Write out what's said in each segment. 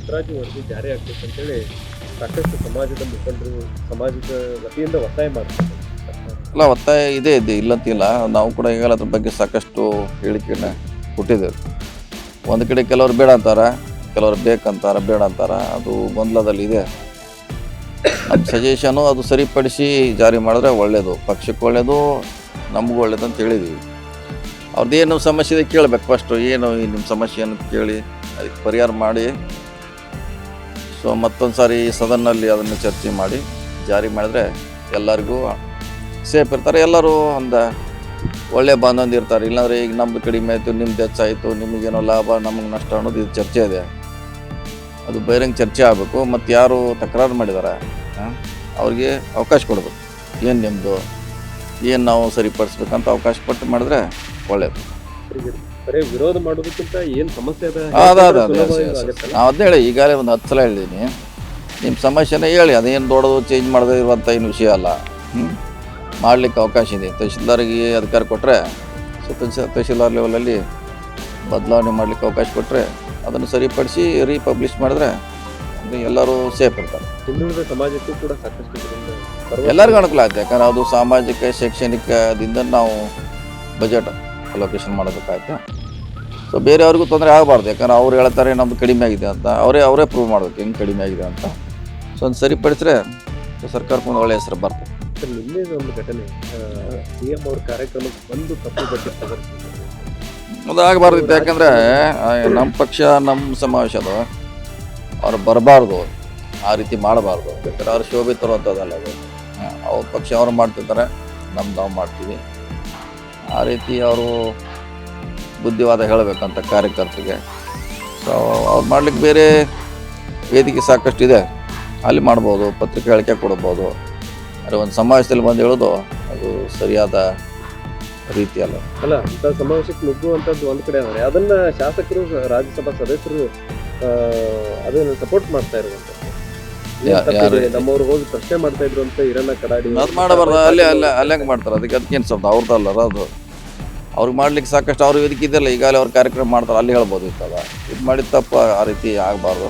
ಪುಟ್ಟರಾಜು ವರದಿ ಜಾರಿ ಆಗ್ಬೇಕು ಅಂತೇಳಿ ಸಾಕಷ್ಟು ಸಮಾಜದ ಮುಖಂಡರು ಸಮಾಜದ ವತಿಯಿಂದ ಒತ್ತಾಯ ಮಾಡ್ತಾರೆ. ಅಲ್ಲ, ಒತ್ತಾಯ ಇದೆ ಇಲ್ಲಂತಿಲ್ಲ. ನಾವು ಕೂಡ ಈಗಾಗಲೇ ಅದ್ರ ಬಗ್ಗೆ ಸಾಕಷ್ಟು ಹೇಳಿಕೆಯನ್ನು ಕೊಟ್ಟಿದ್ದೇವೆ. ಒಂದು ಕಡೆ ಕೆಲವರು ಬೇಡ ಅಂತಾರೆ, ಕೆಲವರು ಬೇಕಂತಾರೆ, ಬೇಡ ಅಂತಾರೆ. ಅದು ಗೊಂದಲದಲ್ಲಿದೆ. ನಮ್ಮ ಸಜೆಷನು ಅದು ಸರಿಪಡಿಸಿ ಜಾರಿ ಮಾಡಿದ್ರೆ ಒಳ್ಳೆಯದು, ಪಕ್ಷಕ್ಕೆ ಒಳ್ಳೆಯದು, ನಮಗೂ ಒಳ್ಳೆಯದು ಅಂತ ಹೇಳಿದ್ದೀವಿ. ಅವ್ರದ್ದೇನು ಸಮಸ್ಯೆ ಇದೆ ಕೇಳಬೇಕು ಫಸ್ಟು. ಏನು ನಿಮ್ಮ ಸಮಸ್ಯೆಯನ್ನು ಕೇಳಿ ಅದಕ್ಕೆ ಪರಿಹಾರ ಮಾಡಿ, ಸೊ ಮತ್ತೊಂದು ಸಾರಿ ಸದನ್ನಲ್ಲಿ ಅದನ್ನು ಚರ್ಚೆ ಮಾಡಿ ಜಾರಿ ಮಾಡಿದ್ರೆ ಎಲ್ಲರಿಗೂ ಸೇಫ್ ಇರ್ತಾರೆ. ಎಲ್ಲರೂ ಒಂದು ಒಳ್ಳೆಯ ಬಾಂಧವ್ಯ ಇರ್ತಾರೆ. ಇಲ್ಲಾಂದರೆ ಈಗ ನಮ್ಮದು ಕಡಿಮೆ ಆಯಿತು, ನಿಮ್ದು ಹೆಚ್ಚಾಯಿತು, ನಿಮಗೇನೋ ಲಾಭ, ನಮಗೆ ನಷ್ಟ ಅನ್ನೋದು ಇದು ಚರ್ಚೆ ಇದೆ. ಅದು ಬಹಿರಂಗ ಚರ್ಚೆ ಆಗಬೇಕು. ಮತ್ತು ಯಾರು ತಕರಾರು ಮಾಡಿದ್ದಾರೆ ಅವ್ರಿಗೆ ಅವಕಾಶ ಕೊಡಬೇಕು. ಏನು ನಿಮ್ಮದು, ಏನು ನಾವು ಸರಿಪಡಿಸ್ಬೇಕಂತ ಅವಕಾಶ ಪಟ್ಟು ಮಾಡಿದ್ರೆ ಒಳ್ಳೆಯದು. ಬರೀ ವಿರೋಧ ಮಾಡೋದಕ್ಕಿಂತ ಏನು ಸಮಸ್ಯೆ ನಾವು ಅದನ್ನ ಹೇಳಿ ಈಗಾಗಲೇ ಒಂದು 10 ಸಲ ಹೇಳಿದ್ದೀನಿ. ನಿಮ್ಮ ಸಮಸ್ಯೆನೇ ಹೇಳಿ, ಅದೇನು ದೊಡ್ಡದು ಚೇಂಜ್ ಮಾಡದೇ ಇರುವಂಥ ಏನು ವಿಷಯ ಅಲ್ಲ. ಮಾಡಲಿಕ್ಕೆ ಅವಕಾಶ ಇದೆ. ತಹಶೀಲ್ದಾರಿಗೆ ಅಧಿಕಾರ ಕೊಟ್ಟರೆ, ತಹಶೀಲ್ದಾರ್ ಲೆವೆಲಲ್ಲಿ ಬದಲಾವಣೆ ಮಾಡಲಿಕ್ಕೆ ಅವಕಾಶ ಕೊಟ್ಟರೆ ಅದನ್ನು ಸರಿಪಡಿಸಿ ರೀಪಬ್ಲಿಷ್ ಮಾಡಿದ್ರೆ ಎಲ್ಲರೂ ಸೇಫ್ ಇರ್ತಾರೆ. ಹಿಂದುಳಿದ ಸಮಾಜಕ್ಕೂ ಕೂಡ ಸಾಕಷ್ಟು ಎಲ್ಲರಿಗೂ ಅನುಕೂಲ ಆಗುತ್ತೆ. ಯಾಕಂದ್ರೆ ಅದು ಸಾಮಾಜಿಕ ಶೈಕ್ಷಣಿಕದಿಂದ ನಾವು ಬಜೆಟ್ ಅಲೋಕೇಶನ್ ಮಾಡಬೇಕಾಯ್ತು. ಸೊ ಬೇರೆಯವ್ರಿಗೂ ತೊಂದರೆ ಆಗಬಾರ್ದು. ಯಾಕಂದ್ರೆ ಅವ್ರು ಹೇಳ್ತಾರೆ ನಮ್ಮದು ಕಡಿಮೆ ಆಗಿದೆ ಅಂತ, ಅವರೇ ಪ್ರೂವ್ ಮಾಡಬೇಕು ಹೆಂಗೆ ಕಡಿಮೆ ಆಗಿದೆ ಅಂತ. ಸೊ ಒಂದು ಸರಿಪಡಿಸಿದ್ರೆ ಸರ್ಕಾರಕ್ಕೆ ಒಂದು ಒಳ್ಳೆಯ ಹೆಸರು ಬರ್ತದೆ. ನಿನ್ನೆ ಒಂದು ಘಟನೆ, CM ಅವ್ರ ಕಾರ್ಯಕ್ರಮಕ್ಕೆ ಬಂದು ಕಪ್ಪು ಬಟ್ಟೆ ಅದು ಆಗಬಾರ್ದಿತ್ತು. ಯಾಕಂದರೆ ನಮ್ಮ ಪಕ್ಷ, ನಮ್ಮ ಸಮಾವೇಶ ಅದು, ಅವ್ರು ಬರಬಾರ್ದು, ಆ ರೀತಿ ಮಾಡಬಾರ್ದು. ಯಾಕಂದ್ರೆ ಅವ್ರು ಶೋಭೆ ತರುವಂಥದ್ದಲ್ಲ ಅದು. ಅವ್ರ ಪಕ್ಷ ಅವ್ರು ಮಾಡ್ತಿರ್ತಾರೆ, ನಮ್ದು ನಾವು ಮಾಡ್ತೀವಿ. ಆ ರೀತಿ ಅವರು ಬುದ್ಧಿವಾದ ಹೇಳಬೇಕಂತ ಕಾರ್ಯಕರ್ತರಿಗೆ. ಸೊ ಅವ್ರು ಮಾಡ್ಲಿಕ್ಕೆ ಬೇರೆ ವೇದಿಕೆ ಸಾಕಷ್ಟು ಇದೆ, ಅಲ್ಲಿ ಮಾಡ್ಬೋದು, ಪತ್ರಿಕೆ ಹೇಳಿಕೆ ಕೊಡ್ಬೋದು. ಆದರೆ ಒಂದು ಸಮಾವೇಶದಲ್ಲಿ ಬಂದು ಹೇಳೋದು ಅದು ಸರಿಯಾದ ರೀತಿ ಅಲ್ಲ. ಅಂಥ ಸಮಾವೇಶಕ್ಕೆ ನುಗ್ಗುವಂಥದ್ದು ಒಂದು ಕಡೆ ಆದರೆ ಅದನ್ನು ಶಾಸಕರು, ರಾಜ್ಯಸಭಾ ಸದಸ್ಯರು ಅದನ್ನು ಸಪೋರ್ಟ್ ಮಾಡ್ತಾ ಇರುವಂಥದ್ದು. ನಮ್ಮವ್ರು ಹೋಗಿ ಪ್ರಶ್ನೆ ಮಾಡ್ತಾ ಇದ್ರು ಅಂತ ಇರನ್ನ ಕಡಾಡಿ ಅದು ಮಾಡಬಾರ್ದು. ಅಲ್ಲಂಗೆ ಮಾಡ್ತಾರೆ. ಅದಕ್ಕೇನು ಸ್ವಲ್ಪ ಅವ್ರದ್ದಲ್ಲ ಅದು. ಅವ್ರಿಗೆ ಮಾಡ್ಲಿಕ್ಕೆ ಸಾಕಷ್ಟು ಅವ್ರ ವೇದಿಕೆ ಇದೆಯಲ್ಲ, ಈಗಾಗಲೇ ಅವ್ರ ಕಾರ್ಯಕ್ರಮ ಮಾಡ್ತಾರೆ, ಅಲ್ಲಿ ಹೇಳ್ಬೋದು ಇತ್ತಲ್ಲ. ಇದು ಮಾಡಿದ ತಪ್ಪು ಆ ರೀತಿ ಆಗಬಾರ್ದು.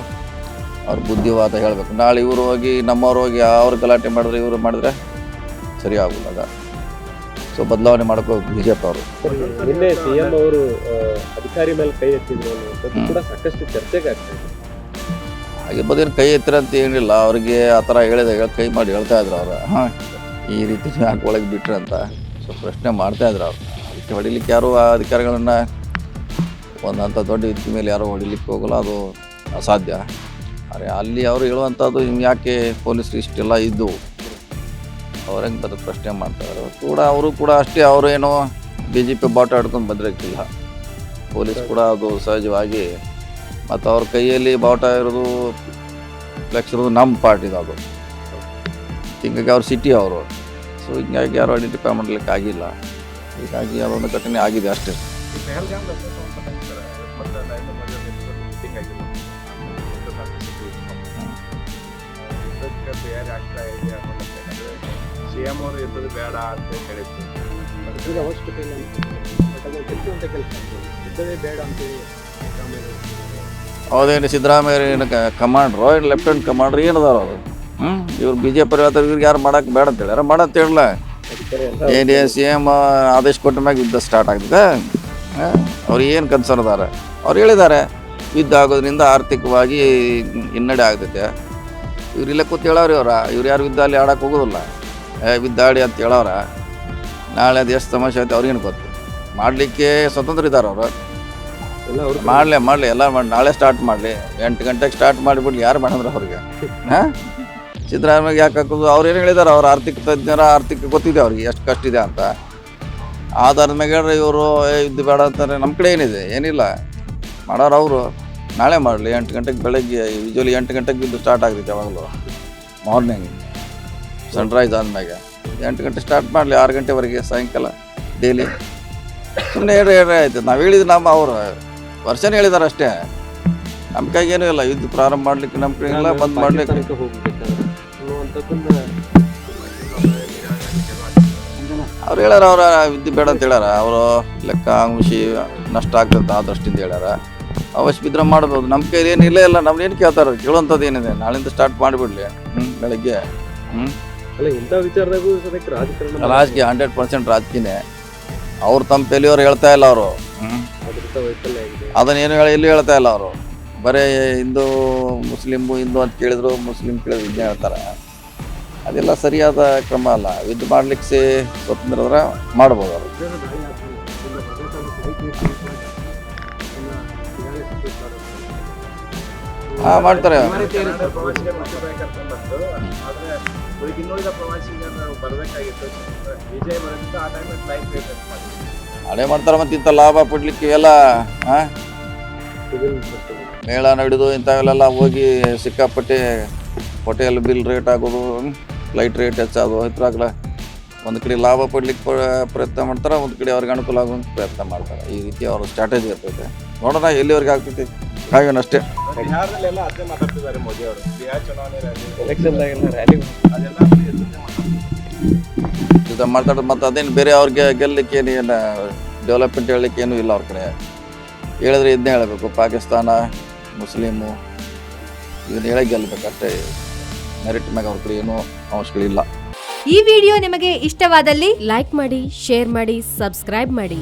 ಅವ್ರ ಬುದ್ಧಿವಾದ ಹೇಳಬೇಕು. ನಾಳೆ ಇವರು ಹೋಗಿ, ನಮ್ಮವ್ರು ಹೋಗಿ ಅವ್ರು ಗಲಾಟೆ ಮಾಡಿದ್ರೆ, ಇವರು ಮಾಡಿದ್ರೆ ಸರಿ ಆಗೋಲ್ಲ. ಸೊ ಬದಲಾವಣೆ ಮಾಡ್ಕೋ BJP ಅವರು. ನಿನ್ನೆ CM ಅವರು ಅಧಿಕಾರಿ ಮೇಲೆ ಕೈ ಎತ್ತಿದ್ರು ಅನ್ನುವಂಥದ್ದು ಕೂಡ ಸಾಕಷ್ಟು ಚರ್ಚೆಗೆ ಆಗ್ತದೆ. ಆಗಿರ್ಬೋದು, ಏನು ಕೈ ಎತ್ತಿರ ಅಂತ ಏನಿಲ್ಲ. ಅವ್ರಿಗೆ ಆ ಥರ ಕೈ ಮಾಡಿ ಹೇಳ್ತಾ ಇದ್ರು ಅವರು. ಈ ರೀತಿ ಯಾಕೆ ಒಳಗೆ ಬಿಟ್ರೆ ಅಂತ ಸೊ ಪ್ರಶ್ನೆ ಮಾಡ್ತಾ ಇದ್ರು ಅವರು. ಅದಕ್ಕೆ ಹೊಡಿಲಿಕ್ಕೆ ಯಾರು ಆ ಅಧಿಕಾರಿಗಳನ್ನು ಒಂದಂಥ ದೊಡ್ಡ ವೇದಿಕೆ ಮೇಲೆ ಯಾರು ಹೊಡಿಲಿಕ್ಕೆ ಹೋಗಲ್ಲ, ಅದು ಅಸಾಧ್ಯ. ಆದರೆ ಅಲ್ಲಿ ಅವರು ಹೇಳುವಂಥದ್ದು ಯಾಕೆ ಪೊಲೀಸರು ಇಷ್ಟೆಲ್ಲ ಇದ್ದು ಅವ್ರು ಹೆಂಗೆ ಬರೋದು ಪ್ರಶ್ನೆ ಮಾಡ್ತಾರೆ ಕೂಡ. ಅವರು ಕೂಡ ಅಷ್ಟೇ, ಅವರೇನೋ BJP ಬಾಟ ಆಡ್ಕೊಂಡು ಬಂದಿರಕ್ಕಿಲ್ಲ. ಪೊಲೀಸ್ ಕೂಡ ಅದು ಸಹಜವಾಗಿ, ಮತ್ತು ಅವ್ರ ಕೈಯಲ್ಲಿ ಬಾವುಟ ಇರೋದು, ಫ್ಲೆಕ್ಸ್ ಇರೋದು ನಮ್ಮ ಪಾರ್ಟಿದು ಅದು. ಹೀಗಾಗಿ ಅವ್ರು ಸಿಟಿ ಅವರು. ಸೊ ಹಿಂಗಾಗಿ ಯಾರು ಐಡೆಂಟಿಫೈ ಮಾಡಲಿಕ್ಕೆ ಆಗಿಲ್ಲ. ಹೀಗಾಗಿ ಅದೊಂದು ಘಟನೆ ಆಗಿದೆ ಅಷ್ಟೇ. CM ಅವರು ಇರೋದು ಬೇಡ ಅಂತ ಹೇಳಿದ್ರು. ಅವಶ್ಯಕತೆ ಇಲ್ಲ, ಇದ್ದದೇ ಬೇಡ ಅಂತೇಳಿ ಹೌದೇನು ಸಿದ್ದರಾಮಯ್ಯ ಕಮಾಂಡ್ರು, ಲೆಫ್ಟಿನೆಂಟ್ ಕಮಾಂಡ್ರು ಏನದಾರ ಅವರು? ಇವ್ರು BJP ಹೇಳ್ತಾರೆ, ಇವ್ರಿಗೆ ಯಾರು ಮಾಡೋಕೆ ಬೇಡ ಅಂತ ಹೇಳ್ಯಾರ, ಮಾಡಂತ ಹೇಳಲ್ಲ. ಏನು CM ಆದೇಶ ಕೊಟ್ಟ ಮ್ಯಾಗ ಯುದ್ಧ ಸ್ಟಾರ್ಟ್ ಆಗ್ತದೆ. ಅವ್ರು ಏನು ಕನ್ಸರ್ನ್ ಅದಾರ, ಅವ್ರು ಹೇಳಿದ್ದಾರೆ ಯುದ್ಧ ಆಗೋದ್ರಿಂದ ಆರ್ಥಿಕವಾಗಿ ಹಿನ್ನಡೆ ಆಗ್ತೈತೆ. ಇವ್ರು ಇಲ್ಲ ಕೂತ್ ಹೇಳವ್ರಿ ಇವ್ರು ಯಾರು ಯುದ್ಧ ಅಲ್ಲಿ ಆಡಕ್ಕೆ ಹೋಗೋದಿಲ್ಲ. ಯುದ್ಧ ಆಡಿ ಅಂತ ಹೇಳವ್ರ. ನಾಳೆ ಅದು ಎಷ್ಟು ಸಮಸ್ಯೆ ಆಯ್ತು ಅವ್ರಿಗೇನು ಗೊತ್ತು. ಮಾಡಲಿಕ್ಕೆ ಸ್ವತಂತ್ರ ಇದ್ದಾರೆ ಅವರು. ಮಾಡಲಿ ಎಲ್ಲ ಮಾಡಿ, ನಾಳೆ ಸ್ಟಾರ್ಟ್ ಮಾಡಲಿ. 8 ಗಂಟೆಗೆ ಸ್ಟಾರ್ಟ್ ಮಾಡಿಬಿಡ್ಲಿ, ಯಾರು ಮಾಡಿದ್ರೆ ಅವ್ರಿಗೆ. ಸಿದ್ದರಾಮಯ್ಯ ಯಾಕೆ ಹಾಕೋದು? ಅವ್ರು ಏನು ಹೇಳಿದಾರೆ, ಅವ್ರು ಆರ್ಥಿಕ ತಜ್ಞರ, ಆರ್ಥಿಕ ಗೊತ್ತಿದೆ ಅವ್ರಿಗೆ ಎಷ್ಟು ಕಷ್ಟ ಇದೆ ಅಂತ. ಆಧಾರದ ಮ್ಯಾಗ ಹೇಳ್ರಿ ಇವರು ಯುದ್ಧ ಬೇಡ ಅಂತಾರೆ. ನಮ್ಮ ಕಡೆ ಏನಿಲ್ಲ ಮಾಡೋರು ಅವರು. ನಾಳೆ ಮಾಡಲಿ 8 ಗಂಟೆಗೆ, ಬೆಳಗ್ಗೆ ಯೂಶ್ವಲಿ 8 ಗಂಟೆಗೆ ಯುದ್ಧ ಸ್ಟಾರ್ಟ್ ಆಗ್ತೈತೆ. ಯಾವಾಗಲೂ ಮಾರ್ನಿಂಗ್ ಸನ್ರೈಸ್ ಆದ್ಮ್ಯಾಗ 8 ಗಂಟೆ ಸ್ಟಾರ್ಟ್ ಮಾಡಲಿ, 6 ಗಂಟೆವರೆಗೆ ಸಾಯಂಕಾಲ ಡೈಲಿ. ಸುಮ್ಮನೆ ಹೇಳ್ರಿ ಆಯ್ತು. ನಾವು ಹೇಳಿದ್ದು ಅವರು ವರ್ಷನೇ ಹೇಳಿದ್ದಾರೆ ಅಷ್ಟೇ. ನಮ್ಮ ಕೈಗೇನೂ ಇಲ್ಲ. ಯುದ್ಧ ಪ್ರಾರಂಭ ಮಾಡಲಿಕ್ಕೆ ನಮ್ಮ ಕೈ ಇಲ್ಲ, ಬಂದ್ ಮಾಡಲಿಕ್ಕೆ. ಅವ್ರು ಹೇಳ್ಯಾರ, ಯುದ್ಧ ಬೇಡ ಅಂತ ಹೇಳ್ಯಾರ. ಅವರು ಲೆಕ್ಕ ಅಂಶಿ ನಷ್ಟ ಆಗ್ತದೆ ಆ ದೃಷ್ಟಿಯಿಂದ ಹೇಳ್ಯಾರ. ಅವಶ್ಯ ಬಿದ್ದರೆ ಮಾಡ್ಬೋದು. ನಮ್ಮ ಕೈಲಿ ಏನು ಇಲ್ಲೇ ಇಲ್ಲ, ನಮ್ದು ಏನು ಕೇಳ್ತಾರೆ, ಕೇಳುವಂಥದ್ದು ಏನಿದೆ, ನಾಳಿಂದ ಸ್ಟಾರ್ಟ್ ಮಾಡಿಬಿಡ್ಲಿ. ಬೆಳಗ್ಗೆ ಅಲ್ಲ ಇಂಥ ವಿಚಾರದಾಗೂ ಸದ್ಯಕ್ಕೆ ರಾಜಕೀಯ 100% ರಾಜಕೀಯನೇ. ಅವ್ರು ತಮ್ಮ ಪೆಲಿಯವ್ರು ಹೇಳ್ತಾ ಇಲ್ಲ ಅವರು. ವೈಫಲ್ಯ ಆಗಿದೆ. ಅದನ್ನೇನು ಎಲ್ಲೂ ಹೇಳ್ತಾ ಇಲ್ಲ ಅವರು. ಬರೀ ಹಿಂದೂ ಹಿಂದೂ ಅಂತ ಕೇಳಿದ್ರು, ಮುಸ್ಲಿಂ ಕೇಳಿದ್ರು ಇದನ್ನೇ ಹೇಳ್ತಾರೆ. ಅದೆಲ್ಲ ಸರಿಯಾದ ಕ್ರಮ ಅಲ್ಲ. ಯುದ್ಧ ಮಾಡ್ಲಿಕ್ಕೆ ಸ್ವತಂತ್ರ ಇದ್ರೆ ಮಾಡ್ಬೋದು ಅವರು. ಹಾಂ ಮಾಡ್ತಾರೆ. ಹಳೆ ಮಾಡ್ತಾರೆ. ಮತ್ತು ಇಂಥ ಲಾಭ ಪಡ್ಲಿಕ್ಕೆ ಎಲ್ಲ ಮೇಳ ನಡೆದು ಇಂಥವೆಲ್ಲ ಹೋಗಿ ಸಿಕ್ಕಾಪಟ್ಟೆ ಹೋಟೆಲ್ ಬಿಲ್ ರೇಟ್ ಆಗೋದು, ಫ್ಲೈಟ್ ರೇಟ್ ಹೆಚ್ಚಾಗೋದು, ಇದ್ರಾಗಲ ಒಂದು ಕಡೆ ಲಾಭ ಪಡ್ಲಿಕ್ಕೆ ಪ್ರಯತ್ನ ಮಾಡ್ತಾರೆ, ಒಂದು ಕಡೆ ಅವ್ರಿಗೆ ಅನುಕೂಲ ಆಗುವಂಥ ಪ್ರಯತ್ನ ಮಾಡ್ತಾರೆ. ಈ ರೀತಿ ಅವ್ರ ಸ್ಟ್ರಾಟಜಿ ಇರ್ತೈತೆ. ನೋಡೋಣ ಎಲ್ಲಿವರೆಗೆ ಆಗ್ತೈತಿ, ಕಾಯೋಣಷ್ಟೇ. ಇದು ಮಾತಾಡೋದು ಮತ್ತು ಅದೇನು ಬೇರೆ ಅವ್ರಿಗೆ ಗೆಲ್ಲಲಿಕ್ಕೆ ಏನು ಡೆವಲಪ್ಮೆಂಟ್ ಹೇಳಲಿಕ್ಕೆ ಏನೂ ಇಲ್ಲ ಅವ್ರ ಕಡೆ. ಹೇಳಿದ್ರೆ ಇದನ್ನೇ ಹೇಳಬೇಕು, ಪಾಕಿಸ್ತಾನ ಮುಸ್ಲಿಮು ಇದನ್ನ ಹೇಳೇ ಗೆಲ್ಲಬೇಕಷ್ಟೇ. ಮೆರಿಟ್ ಮ್ಯಾಗ ಅವ್ರ ಕಡೆ ಏನೂ ಅವಶ್ಯಕತೆ ಇಲ್ಲ. ಈ ವಿಡಿಯೋ ನಿಮಗೆ ಇಷ್ಟವಾದಲ್ಲಿ ಲೈಕ್ ಮಾಡಿ, ಶೇರ್ ಮಾಡಿ, ಸಬ್ಸ್ಕ್ರೈಬ್ ಮಾಡಿ.